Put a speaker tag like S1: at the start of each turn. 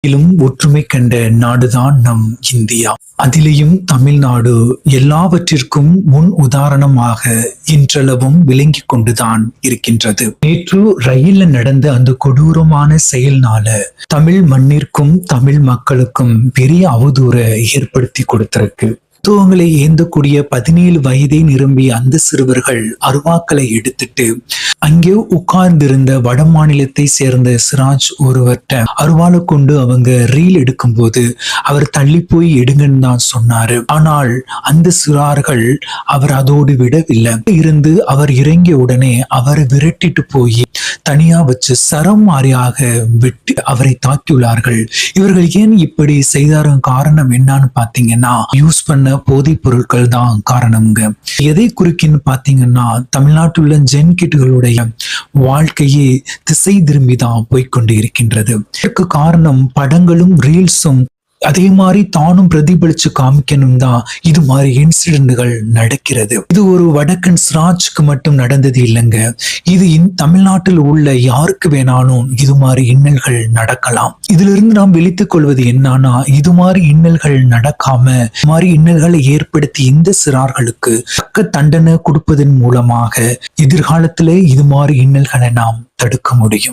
S1: ஒற்றுமை கண்ட நாடுதான் நம் இந்தியா. அதிலேயும் தமிழ்நாடு எல்லாவற்றிற்கும் முன் உதாரணமாக இன்றளவும் விளங்கிக் கொண்டுதான் இருக்கின்றது. நேற்று ரயில்ல நடந்த அந்த கொடூரமான செயல்னால தமிழ் மண்ணிற்கும் தமிழ் மக்களுக்கும் பெரிய அவதூறை ஏற்படுத்தி கொடுத்திருக்கு. புத்தகங்களை ஏந்தக்கூடிய 17 வயதை நிரம்பிய அந்த சிறுவர்கள் அருவாக்களை எடுத்துட்டு அங்கே உட்கார்ந்திருந்த வட மாநிலத்தை சேர்ந்த சிராஜ் ஒருவர்கிட்ட அருவாளை கொண்டு அவங்க ரீல் எடுக்கும் போது அவர் தள்ளி போய் எடுங்கன்னு தான் சொன்னாரு. ஆனால் அந்த சிறார்கள் அவர் அதோடு விடவில்லை. இருந்து அவர் இறங்கிய உடனே அவரை விரட்டிட்டு போய் தனியா வச்சு சரமாரியாக விட்டு அவரை தாக்கியுள்ளார்கள். இவர்கள் ஏன் இப்படி செய்தாரும் காரணம் என்னன்னு பாத்தீங்கன்னா, யூஸ் பண்ண போதைப் பொருட்கள் தான் காரணம்ங்க. எதை குறிக்கின்னு பாத்தீங்கன்னா, தமிழ்நாட்டில் உள்ள ஜென் கிட்டுகளுடைய வாழ்க்கையே திசை திரும்பிதான் போய்கொண்டு இருக்கின்றது. இதற்கு காரணம் படங்களும் ரீல்ஸும் அதே மாதிரி தானும் பிரதிபலிச்சு காமிக்கணும் தான் இது மாதிரி இன்சிடென்ட்கள் நடக்கிறது. இது ஒரு வடக்கன் சிராஜ்க்கு மட்டும் நடந்தது இல்லைங்க. இது தமிழ்நாட்டில் உள்ள யாருக்கு வேணாலும் இது மாதிரி இன்னல்கள் நடக்கலாம். இதுல இருந்து நாம் விழித்துக் கொள்வது என்னன்னா, இது மாதிரி இன்னல்கள் நடக்காம மாதிரி இன்னல்களை ஏற்படுத்தி இந்த சிறார்களுக்கு தக்க தண்டனை கொடுப்பதன் மூலமாக எதிர்காலத்திலே இது மாதிரி இன்னல்களை நாம் தடுக்க முடியும்.